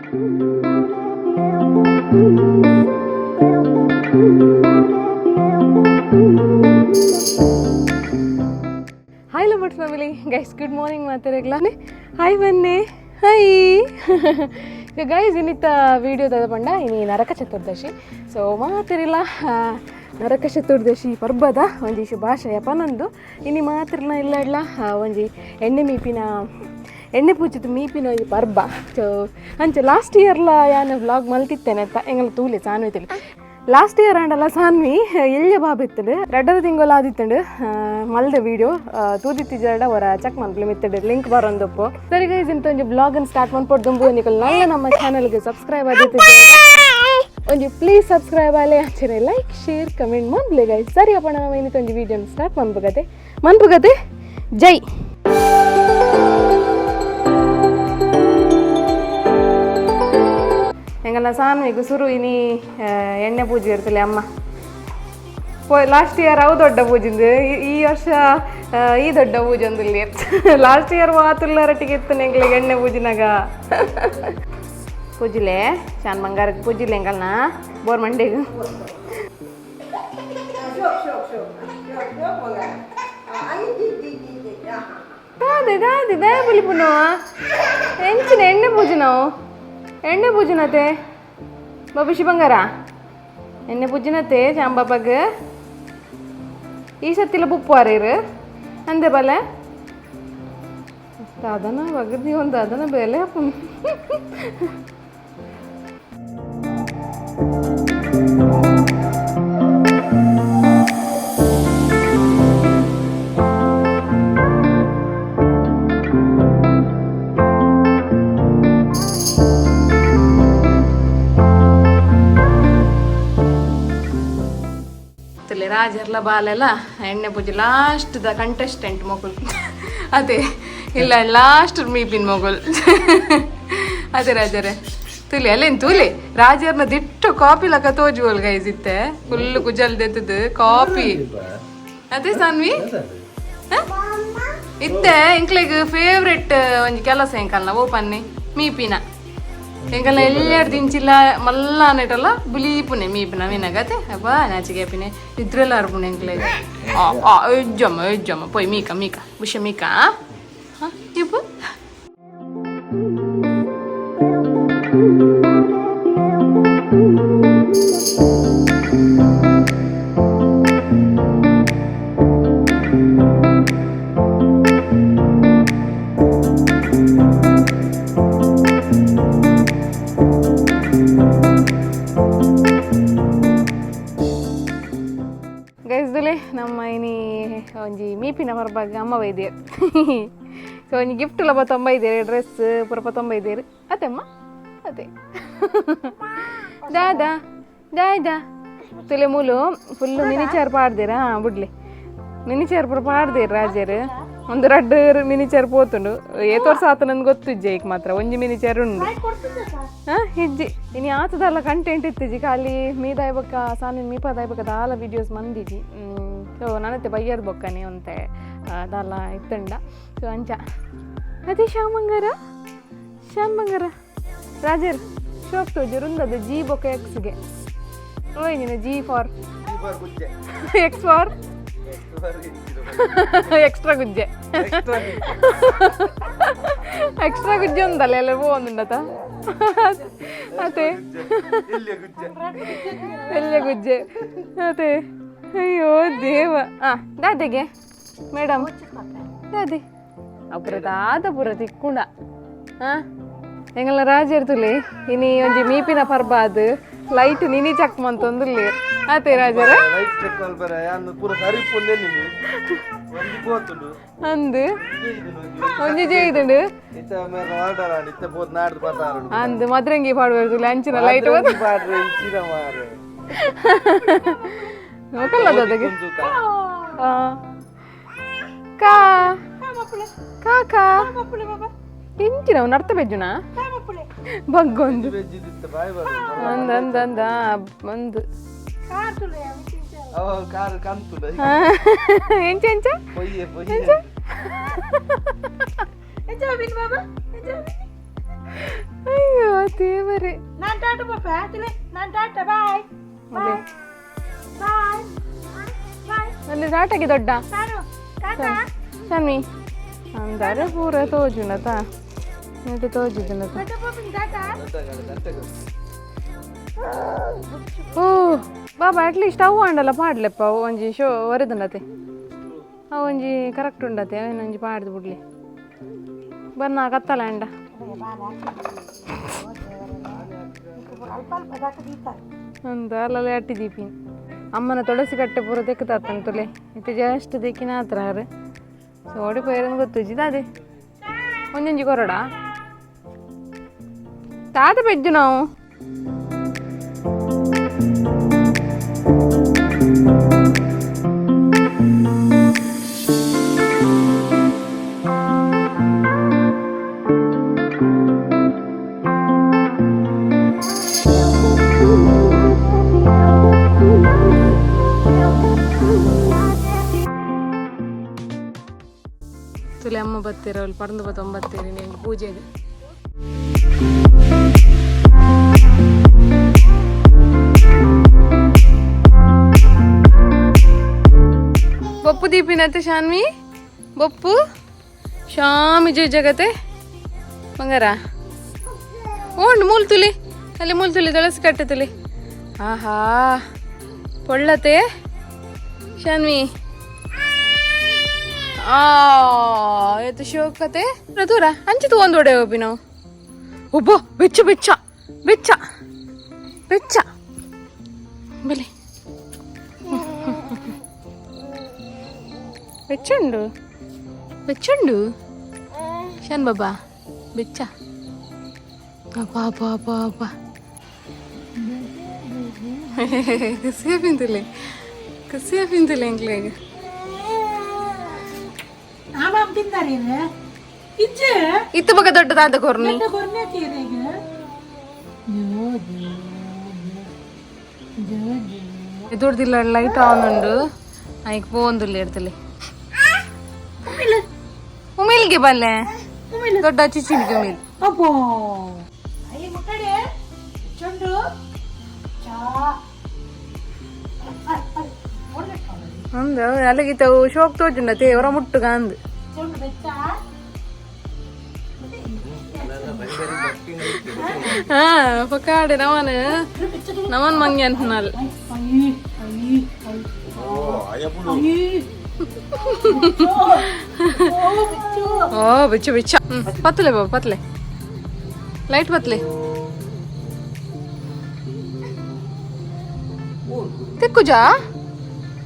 Hi ಲಂಬಟ್ family guys, good morning ಮಾತಾಡಗ್ಲಾನೆ. Hi ಬನ್ನಿ, ಹಾಯ್ ಗೈಸ್. ಇನ್ನಿತ್ತ ವೀಡಿಯೋದ ಪಂಡ ಇನಿ ನರಕ ಚತುರ್ದಶಿ. ಸೊ ಮಾತಿರಿಲ್ಲ ನರಕ ಚತುರ್ದಶಿ ಪರ್ಬದ ಒಂಜಿ ಶುಭಾಶಯ ಪನಂದು. ಇನಿ ಮಾತಿರ್ನ ಇಲ್ಲ ಇಡ್ಲ ಒಂಜಿ ಎಣ್ಣೆ ಪೂಜಿತ ಮೀಪಿನ ಈ ಪರ್ಬ. ಸೊ ಅಂಚ ಲಾಸ್ಟ್ ಇಯರ್ಲ ಯಾನು ವ್ಲಾಗ್ ಮಲ್ತಿತ್ತೇನೆ ಅಂತ ಎಂಗಲ ತೂಲೆ ಸಾನ್ವಿ ಲಾಸ್ಟ್ ಇಯರ್ ಆಂಡಲ್ಲ ಸಾನ್ವಿ ಎಳ್ಯ ಬಾಬಿತ್ತಡು ರಡ್ಡದ ತಿಂಗಳು ಆದಿತ್ತಂಡು ಮಲ್ದ ವೀಡಿಯೋ ತೂದಿತ್ತಿಜಾಡ ಅವರ ಚೆಕ್ ಮನ್ಪುಲಿ ಮಿತ್ತಡು ಲಿಂಕ್ ಬರೋಂದಪ್ಪು. ಸರಿ ಗೈಸ್, ಇಂತ ಒಂಜಿ ಬ್ಲಾಗನ್ನು ಸ್ಟಾರ್ಟ್ ಮಾಡ್ಕೊಡ್ದುಂಬು ನಿಕಲ್ ನಲ್ಲ ನಮ್ಮ ಚಾನಲ್ಗೆ ಸಬ್ಸ್ಕ್ರೈಬ್ ಆದಿತ್ತು ಒಂಜಿ ಪ್ಲೀಸ್ ಸಬ್ಸ್ಕ್ರೈಬ್ ಆಲೆ ಅಂಚನೆ ಲೈಕ್ ಶೇರ್ ಕಮೆಂಟ್ ಮಾಡ್ಲಿ ಗೈಸ್. ಸರಿ ಅಪ್ಪ, ನಾವು ಇನ್ನಿತ ಒಂಜಿ ವೀಡಿಯೋನ ಸ್ಟಾರ್ಟ್ ಮನ್ಪುಗತೆ ಜೈ. ಎಂಗಲ್ಲ ಸಾನ್ವಿಗೂ ಸುರು ಇನಿ ಎಣ್ಣೆ ಪೂಜೆ ಇರ್ತಲೆ ಅಮ್ಮ. ಲಾಸ್ಟ್ ಇಯರ್ ಅವು ದೊಡ್ಡ ಪೂಜಿಂದು, ಈ ವರ್ಷ ಈ ದೊಡ್ಡ ಪೂಜೆ ಒಂದು ಇಲ್ಲಿ ಲಾಸ್ಟ್ ಇಯರ್ ಮಾತುಲ್ಲರಟ್ಟಿಗೆ ಇತ್ತು ಎಂಗ್ಲಿಗೆ ಎಣ್ಣೆ ಪೂಜಿನಾಗ ಪೂಜಿಲೆ ಶಾನ್ ಬಂಗಾರಕ್ಕೆ ಪೂಜಿಲೆ ಎಂಗಲ್ನ ಬೋರ್ ಮಂಡಿಗೆ ದಾದಿ ದಯಪುಲಿ ಪುನಃ ಎಂಚಿನ ಎಣ್ಣೆ ಪೂಜೆ ನಾವು ಎಣ್ಣೆ ಪೂಜನತೆ ಬಾಬುಶಿ ಬಂಗಾರ ಎಣ್ಣೆ ಪೂಜನತೆ ಶಾಂಬಾಬಾಗ ಈ ಸತ್ತಿಲ್ಲ ಬುಪ್ಪುವಾರೀರು ಅಂದೆ ಬಲೆ ಅದನ್ನ ಬಗದಿ ಒಂದು ಅದನ್ನ ಬೆಲೆ ರಾಜರ್ಲ ಬಾಲೆಲ್ಲ ಎಣ್ಣೆ ಪೂಜೆ ಲಾಸ್ಟ್ ದ ಕಂಟೆಸ್ಟೆಂಟ್ ಮೊಗುಲ್ ಅದೇ ಇಲ್ಲ ಲಾಸ್ಟ್ ಮೀಪಿನ ಮೊಗುಲ್ ಅದೇ ರಾಜರೇ ತುಲಿ ಅಲ್ಲೇನು ತುಲಿ ರಾಜರ್ನ ದಿಟ್ಟು ಕಾಪಿ ಲಕ್ಕ ತೋಜುವಲ್ ಗೈಸ್ ಇತ್ತೆ ಫುಲ್ ಕುಜಲ್ದೆತ್ತದು ಕಾಪಿ. ಅದೇ ಸಾನ್ವಿ ಇತ್ತೆ ಎಂಕ್ಲೆಗ್ ಫೇವ್ರೆಟ್ ಒಂಜಿ ಕೆಲಸ ಎಂಕಲ್ನ ಓಪನ್ನಿ ಮೀಪಿನ ಎಂಕಲ್ನ ಎಲ್ಲೆರಡು ದಿಂಚಿಲ್ಲ ಮಲ್ಲ ಅನ್ನಿಟ್ಟಲ್ಲ ಬುಲೀಪುನೆ ಮೀಪಿನ ಮೀನಾಗತ್ತೆ ಅಪ್ಪ ನಾಚಿಗೆಪಿನೆ ಇದ್ರೆಲ್ಲ ಅರ್ಪುನೆ ಎಂಕ್ಲೆಗ್ ಎಜ್ಜಮ್ಮ ಪೊಯ್ ಮೀಕ ಬುಷ ಮೀಕ ಇಪ್ಪು ಗೈಸ್ದುಲೆ ನಮ್ಮ ಇನಿ ಒಂಜಿ ಮೀಪಿನ ಹೊರಬಾಗ ಅಮ್ಮ ಬೈದೇರು. ಸೊ ಒಂಜಿ ಗಿಫ್ಟ್ ಲಬ ತೊಂಬೈದೇರು ಡ್ರೆಸ್ ಪುರಪ ತೊಂಬೈದೇರು ಅತ್ತಮ್ಮ ಅದೇ ದಾದಾ ದಾದಾ ತುಲೆ ಮೂಲು ಫುಲ್ಲು ಮಿನಿಚೇರ್ ಪಾಡ್ದೇರ ಬಿಡ್ಲಿ ಮಿನಿಚೇರ್ ಪುರ ಪಾಡ್ದೇರು ರಾಜರು ಒಂದು ರಡ್ಡು ಮಿನಿಚೇರ್ ಪೋತುಂಡು ಏತೋರ್ಸ ಆತ ನನ್ಗೆ ಗೊತ್ತಿಜ್ಜೆ ಈಗ ಮಾತ್ರ ಒಂಜಿ ಮಿನಿಚೇರ್ ಉಂಡು ಹಿಜ್ಜಿ ಇನ್ನು ಆತದಲ್ಲ ಕಂಟೆಂಟ್ ಇತ್ತಿಜಿ ಖಾಲಿ ಮೀದಾಯ ಬೊಕ್ಕ ಸಾನಿನ ಮೀಪದಾಯ ಬೊಕ್ಕ ದಾಲ ವೀಡಿಯೋಸ್ ಮಂದಿಜಿ. ಸೊ ನನ್ನತ್ತೆ ಬಯ್ಯರ್ ಬೊಕ್ಕನೆ ಒಂತೆ ದಾಲ ಇತ್ತಂಡ. ಸೊ ಅಂಚ ಅದೇ ಶ್ಯಾಮ್ ಬಂಗಾರ ರಾಜರ್ ಶೋಕ್ ತೋಜರು ಉಂದದು ಜಿ ಬೊಕ್ಕ ಎಕ್ಸ್ಗೆ ಓಯ್ ನೀನು ಜಿ ಫಾರ್ ಎಕ್ಸ್ ಫಾರ್ ಎಕ್ಸ್ಟ್ರಾ ಗುಜ್ಜೆ ಉಂದಲ್ಲ ಎಲ್ಲ ಹೋಗುಂಡತ ಅದೇ ಎಲ್ಯ ಗುಜ್ಜೆ ಅದೇ ಅಯ್ಯೋ ದೇವ. ದಾದೆಗೆ ಮೇಡಮ್ ದಾದಿ ಅಪುರ ದಾದ ಪುರ ತಿಕ್ಕುಂಡ ಎಂಗಲ್ಲ ರಾಜರ್ತುಲಿ ಇನಿ ಒಂಜಿ ಮೀಪಿನ ಪರ್ಬ ಅದು ಲೈಟ್ ನಿನಿ ಚೆಕ್ ಮಂತೊಂದುಲ್ಲಿ ಆತೆ ರಾಜರ ಅಂದು ಒಂಜಿ ಜೈದುಂಡು ಅಂದು ಮದ್ರಂಗಿ ಪಾಡ್ಬಾರ್ದು ಅಂಚಿನ ಲೈಟ್ ನೋಕಲ್ಲ ಅದಕ್ಕೆ ಕಾ ಕಾಕಾ ಇಂಚಿನ ನರ್ತ ಬೆಜ್ಜುನ ಬಗ್ಗೊಂದು ಅಂದ ಒಂದು ಎಂಚ ಎಂಚ ಅಯ್ಯೋ ದೇವರೇ ನಾನು ಟಾಟಾ ಪಾಪ ನಾನು ಟಾಟಾ ಬಾಯ್ ಬಾಯ್ ಬಾಯ್ ಬಾಯ್ ಅಲ್ಲಿ ಟಾಟಾಗೆ ದೊಡ್ಡ ಟಾಟಾ ಸನ್ನಿ ಅಂದಾರೆ ಪೂರ ತೋಜುನತ ನೆಟ್ಟು ತೋಜುನತ ಓ ಬಾಬಾ ಅಟ್ಲೀಸ್ಟ್ ಅವು ಅಂಡಲ್ಲ ಪಾಡ್ಲೆಪ್ಪ ಅವು ಒಂಜಿ ಶೋ ವರದನತೆ ಅವು ಒಂಜಿ ಕರೆಕ್ಟ್ ಉಂಡತೆ ಅವೇನು ಒಂಜಿ ಪಾಡ್ದು ಬಿಡ್ಲಿ ಬನ್ನ ಕತ್ತಲ ಅಂಡ ಅಂತ ಅಲ್ಲಲ್ಲಿ ಅಟ್ಟಿ ದೀಪಿನ್ ಅಮ್ಮನ ತುಳಸಿ ಕಟ್ಟೆ ಪೂರ ತೆಕ್ಕತಾತಂತುಲೆ ಇತ್ತೆ ಜಸ್ಟ್ ತೆಕ್ಕಿನ ಹತ್ರ ಹಾರು ಸೋಡಿ ಪೈರನ್ ಗೊತ್ತುಜಿದ ಅದೇ ಒಂದೊಂಜಿ ಕೊರಡ ತಾತ ಪೆಜ್ಜು ನಾವು ತುಲೆ ಅಮ್ಮ ಬತ್ತೀರ ಅಲ್ಲಿ ಪರಂದು ಬತ್ತೀರಿ ನೀವು ಪೂಜೆಗೆ ಬೊಪ್ಪು ದೀಪಿನತ್ತೆ ಶಾನ್ವಿ ಬೊಪ್ಪು ಶಾಮಿ ಜಗತೆ ಬಂಗಾರ ಓಂಡು ಮೂಲ್ ತುಲಿ ಅಲ್ಲಿ ಮೂಲ್ ತುಲಿ ತುಳಸಿ ಕಟ್ಟೆ ತುಲಿ ಆಹಾ ಪೊಳ್ಳತೆ ಶಾನ್ವಿ ಎತ್ತು ಶೋಕತೆ ದೂರ ಅಂಚಿತು ಒಂದು ಒಡೆ ಒಬ್ಬಿ ನಾವು ಒಬ್ಬ ಬೆಚ್ಚ ಬೆಚ್ಚ ಬೆಚ್ಚ ಬೆಚ್ಚ ಬಲಿ ಬೆಚ್ಚುಂಡು ಬೆಚ್ಚುಂಡು ಶಾನ್ ಬಾಬಾ ಬೆಚ್ಚ ಅಪ್ಪಾ ಅಪ್ಪ ಅಪ್ಪ ಅಪ್ಪ ಕಸಿಯ ಪಿಂತಲೆ ಎಂಕ್ಲೆಗೆ ಇತ್ತು ಬಗ ದೊಡ್ಡದಾದ ಕೊರ್ನಿ ದೊಡ್ಡದಿಲ್ಲ ಲೈಟ್ ಆನ್ ಉಂಡು ಆಯ್ಕೆ ಪೋಂದುಲ್ಲ ಇರ್ತಲೆ ಉಮಿಲ್ಗೆ ಬಲ್ಲೆ ದೊಡ್ಡ ಚಿಚಿನಿಗೆ ಉಮಿಲ್ ಅಂದ ಅಲ್ಲಿಗಿತ್ತವು ಶೋಕ್ ತೋಜುಂಡ ತೇವರ ಮುಟ್ಟುಗ ಅಂದ್ ಹಾ ಪಕಾಡೆ ನವನ್ ಮಂಗಿ ಅಂತನಲ್ ಓ ಬಿಚ್ಚ ಬಿಚ್ಚ ಪತ್ಲೆ ಬಾಬು ಪತ್ಲೆ ಲೈಟ್ ಪತ್ಲೆ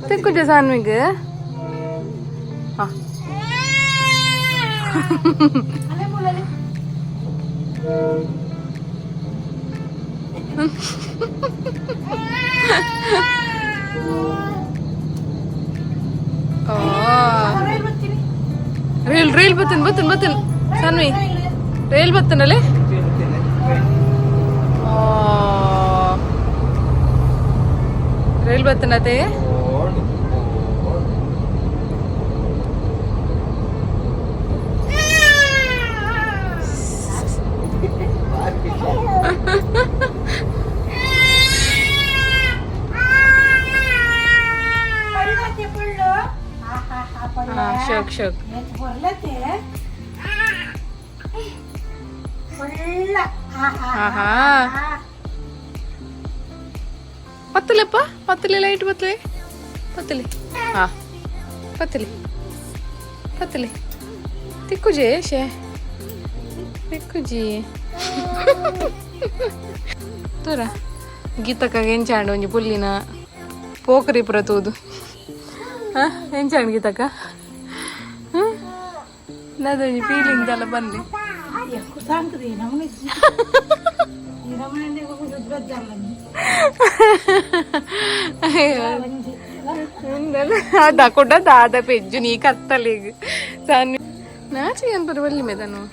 ತೆಕ್ಕುಜ ಸಾನ್ವಿಗೆ ಹಾ ರೇಲ್ ಬತ್ತನ್ ಸಾನ್ವಿ ರೇಲ್ ಬತ್ತನಲ್ಲೇ ರೇಲ್ ಬತ್ತನತೆ ಶೋಕ್ ಪತ್ತಲೆಪ್ಪ ಪತ್ತಲೆ ಲೈಟ್ ಪತ್ತಲೆ ಹಾ ಪತ್ತಲೆ ತಿಕ್ಕುಜೆ ಶೇ ತಿಕ್ಕುಜಿ ತೋರ ಗೀತಕ್ಕ ಎಂಚಾಂಡು ಒಂಜಿ ಪುಲ್ಲಿನ ಪೋಕರಿ ಪುರ ತೂದು ಹಾ ಎಂಚಾಂಡು ಗೀತಕ್ಕ ನದೊಂಜಿ ಫೀಲಿಂಗ್ ಎಲ್ಲ ಬನ್ನಿ ಅದ ಕೊಟ್ಟ ದಾದ ಪೆಜ್ಜು ನೀ ಕತ್ತಲಿಗೆ ಸಣ್ಣ ನಾಚಿಗೆ ಅನ್ಪರು ಬಲ್ಲಿ ಮೇದನು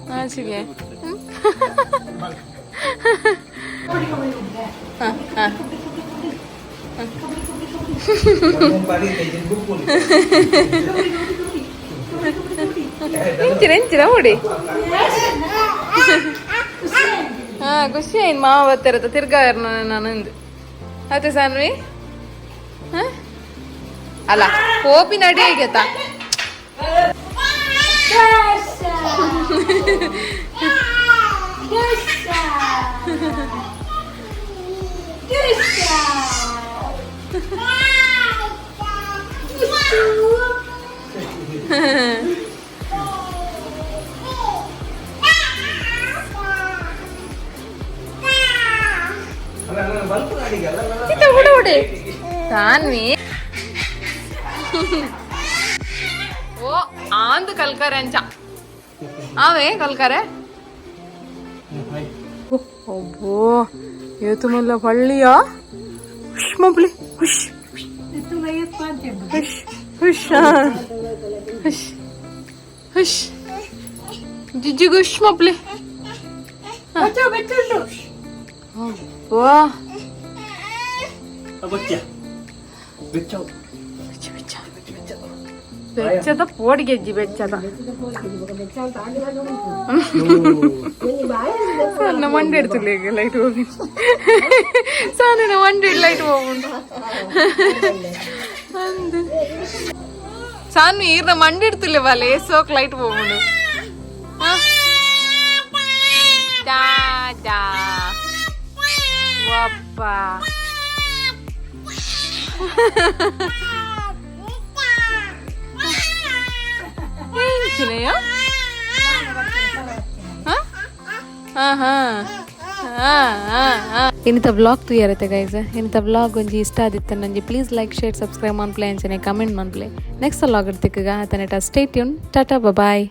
ನಾಚಿಗೆ ಎಂಚಿರ ಎಂಚಿರ ಓಡಿ ಹಾ ಖುಷಿ ಆಯ್ತು ಮಾವ ಬರ್ತಿರತ್ತ ತಿರ್ಗಾ ನಾನಂದು ಆಯ್ತು ಸಾನ್ವಿ ಅಲ್ಲ ಕೋಪಿ ನಡಿ ಆಗೈತಾ ಸಾನ್ವಿ ಓ ಆಂದು ಕಲ್ಕರೆ ಅಂಚ ಅವೇ ಕಲ್ಕರೆ ಒಬ್ಬೋ ಏತು ಮಲ್ಲ ಪಳ್ಳಿಯ ಹುಷ್ ಮಬ್ಲಿ ಹುಷ್ ಹುಷ್ ಹುಷ್ ಹುಷ್ ಹುಷ್ ಜಿಜ್ಜಿಗೆ ಹುಷ್ ಮಬ್ಲಿ ಅಬ್ಬೋ ಬೆಚ್ಚದ ಪೋಡಿ ಗೆಜ್ಜಿ ಬೆಚ್ಚದ ಸಣ್ಣ ಮಂಡಿ ಇಡ್ತಿಲ್ಲ ಈಗ ಲೈಟ್ ಹೋಗಿ ಸಣ್ಣ ಮಂಡಿ ಲೈಟ್ ಹೋಗುಂಟು ಅಂದು ಸಾನು ಈರ್ನ ಮಂಡಿ ಇಡ್ತಿಲ್ಲ ಬಾಲೆ ಸೋಕ್ ಲೈಟ್ ಹೋಗುಂಡು ದಾದಾ ಒಪ್ಪ ಇನ್ನಿತ ಬ್ಲಾಗ್ ತುಯ್ಯಾರತ್ತೆ ಗೈಸ್ ಇನ್ನಿತ ಬ್ಲಾಗ್ ಒಂಜಿ ಇಷ್ಟ ಆದಿತ್ತ ನಂಜಿ ಪ್ಲೀಸ್ ಲೈಕ್ ಶೇರ್ ಸಬ್ಸ್ಕ್ರೈಬ್ ಮಾಡ್ಪ್ಲೆ ಅಂಚನೆ ಕಮೆಂಟ್ ಮಾಡ್ಪ್ಲೆ ನೆಕ್ಸ್ಟ್ ವ್ಲಾಗ್ ಇರ್ತಿಕ್ಕ ಆತನೆಟ ಸ್ಟೇ ಟ್ಯೂನ್ ಟಾಟಾ ಬಾಯ್